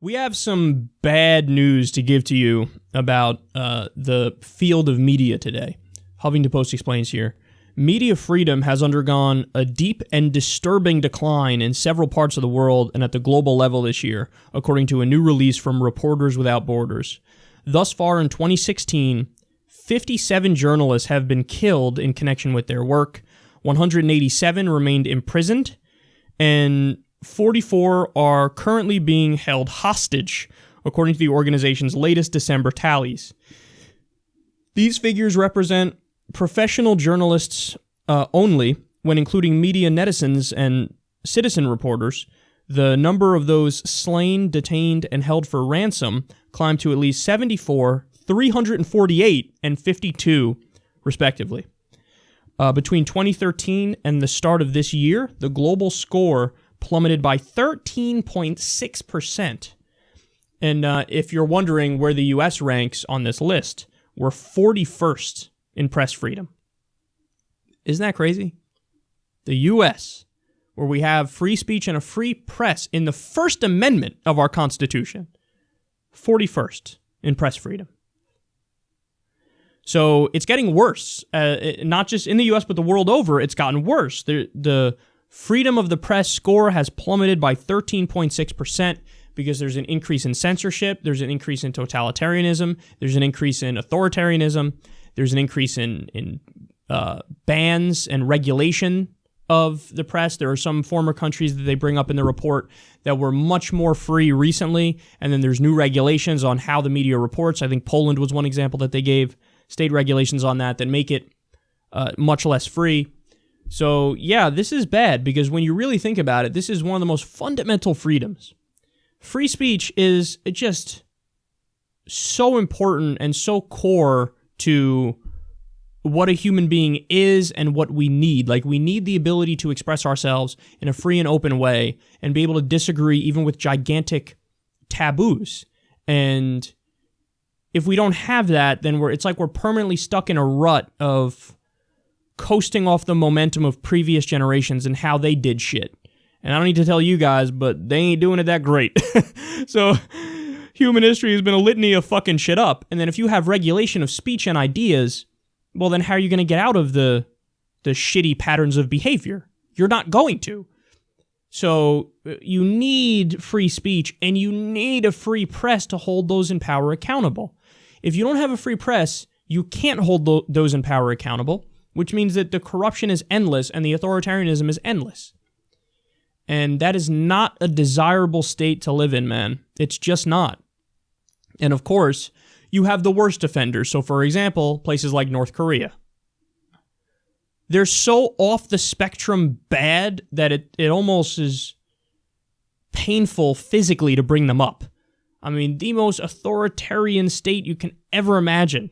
We have some bad news to give to you about the field of media today. Huffington Post explains here. Media freedom has undergone a deep and disturbing decline in several parts of the world and at the global level this year, according to a new release from Reporters Without Borders. Thus far in 2016, 57 journalists have been killed in connection with their work, 187 remained imprisoned, and 44 are currently being held hostage, according to the organization's latest December tallies. These figures represent professional journalists only, when including media netizens and citizen reporters. The number of those slain, detained, and held for ransom climbed to at least 74, 348, and 52, respectively. Between 2013 and the start of this year, the global score plummeted by 13.6%. And if you're wondering where the U.S. ranks on this list, we're 41st in press freedom. Isn't that crazy? The U.S., where we have free speech and a free press in the First Amendment of our Constitution, 41st in press freedom. So it's getting worse, not just in the U.S., but the world over, it's gotten worse. The freedom of the press score has plummeted by 13.6% because there's an increase in censorship, there's an increase in totalitarianism, there's an increase in authoritarianism, there's an increase in bans and regulation of the press. There are some former countries that they bring up in the report that were much more free recently, and then there's new regulations on how the media reports. I think Poland was one example that they gave, state regulations on that make it much less free. So, yeah, this is bad because when you really think about it, this is one of the most fundamental freedoms. Free speech is just so important and so core to what a human being is and what we need. Like, we need the ability to express ourselves in a free and open way and be able to disagree even with gigantic taboos. And if we don't have that, then it's like we're permanently stuck in a rut of coasting off the momentum of previous generations and how they did shit. And I don't need to tell you guys, but they ain't doing it that great. So human history has been a litany of fucking shit up. And then if you have regulation of speech and ideas, well, then how are you going to get out of the shitty patterns of behavior? You're not going to. So you need free speech and you need a free press to hold those in power accountable. If you don't have a free press, you can't hold those in power accountable, which means that the corruption is endless and the authoritarianism is endless. And that is not a desirable state to live in, man. It's just not. And of course, you have the worst offenders. So for example, places like North Korea. They're so off the spectrum bad that it almost is painful physically to bring them up. I mean, the most authoritarian state you can ever imagine.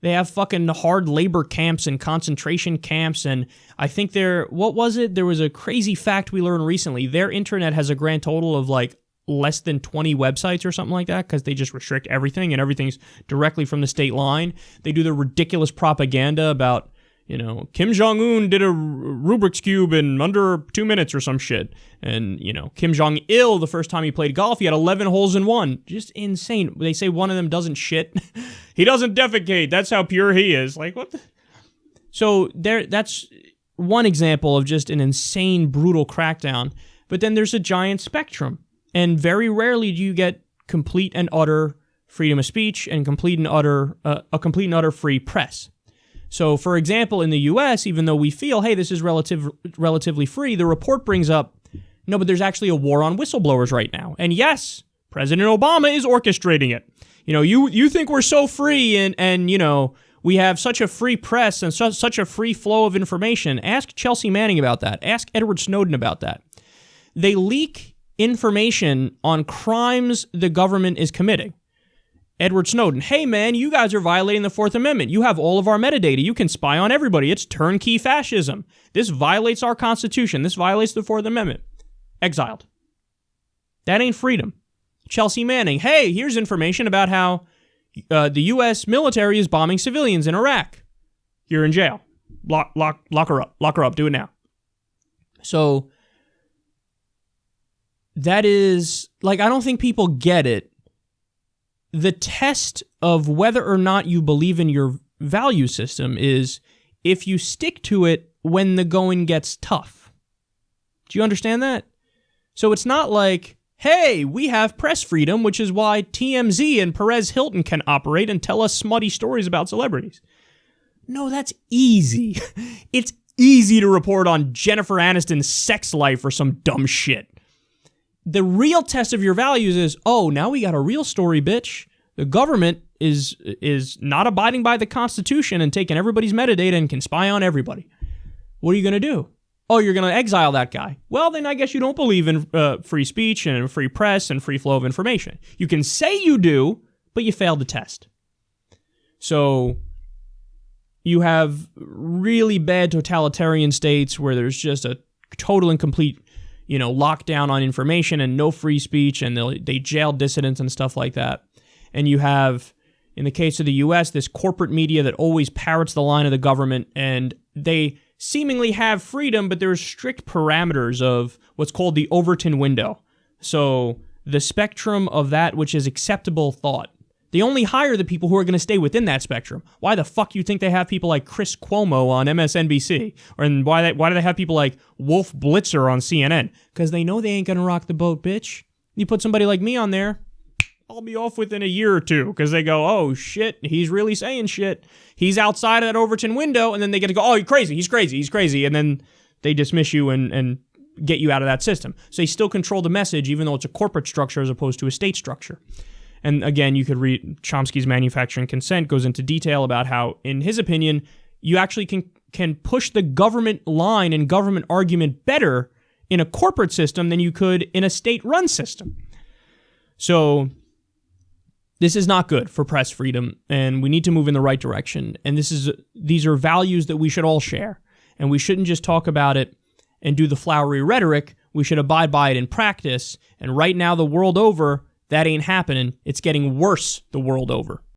They have fucking hard labor camps and concentration camps, and I think what was it? There was a crazy fact we learned recently. Their internet has a grand total of like less than 20 websites or something like that because they just restrict everything, and everything's directly from the state line. They do the ridiculous propaganda about, Kim Jong-un did a Rubik's Cube in under 2 minutes or some shit. And, Kim Jong-il, the first time he played golf, he had 11 holes in one. Just insane. They say one of them doesn't shit. He doesn't defecate. That's how pure he is. Like, what the? So that's one example of just an insane, brutal crackdown. But then there's a giant spectrum. And very rarely do you get complete and utter freedom of speech and a complete and utter free press. So, for example, in the U.S., even though we feel, hey, this is relatively free, the report brings up, no, but there's actually a war on whistleblowers right now. And yes, President Obama is orchestrating it. You think we're so free and we have such a free press and such a free flow of information. Ask Chelsea Manning about that. Ask Edward Snowden about that. They leak information on crimes the government is committing. Edward Snowden, hey man, you guys are violating the Fourth Amendment. You have all of our metadata. You can spy on everybody. It's turnkey fascism. This violates our Constitution. This violates the Fourth Amendment. Exiled. That ain't freedom. Chelsea Manning, hey, here's information about how the U.S. military is bombing civilians in Iraq. You're in jail. Lock her up. Lock her up. Do it now. So that is, like, I don't think people get it. The test of whether or not you believe in your value system is if you stick to it when the going gets tough. Do you understand that? So it's not like, hey, we have press freedom, which is why TMZ and Perez Hilton can operate and tell us smutty stories about celebrities. No, that's easy. It's easy to report on Jennifer Aniston's sex life or some dumb shit. The real test of your values is, oh, now we got a real story, bitch. The government is not abiding by the Constitution and taking everybody's metadata and can spy on everybody. What are you going to do? Oh, you're going to exile that guy. Well, then I guess you don't believe in free speech and free press and free flow of information. You can say you do, but you failed the test. So you have really bad totalitarian states where there's just a total and complete, lockdown on information and no free speech, and they jail dissidents and stuff like that. And you have, in the case of the U.S., this corporate media that always parrots the line of the government, and they seemingly have freedom, but there's strict parameters of what's called the Overton window. So the spectrum of that which is acceptable thought. They only hire the people who are going to stay within that spectrum. Why the fuck you think they have people like Chris Cuomo on MSNBC? And why do they have people like Wolf Blitzer on CNN? Because they know they ain't going to rock the boat, bitch. You put somebody like me on there, I'll be off within a year or two, because they go, oh, shit, he's really saying shit. He's outside of that Overton window, and then they get to go, oh, he's crazy, and then they dismiss you and get you out of that system. So they still control the message, even though it's a corporate structure as opposed to a state structure. And again, you could read Chomsky's Manufacturing Consent, goes into detail about how, in his opinion, you actually can push the government line and government argument better in a corporate system than you could in a state-run system. So this is not good for press freedom, and we need to move in the right direction. And these are values that we should all share. And we shouldn't just talk about it and do the flowery rhetoric. We should abide by it in practice. And right now, the world over, that ain't happening. It's getting worse the world over.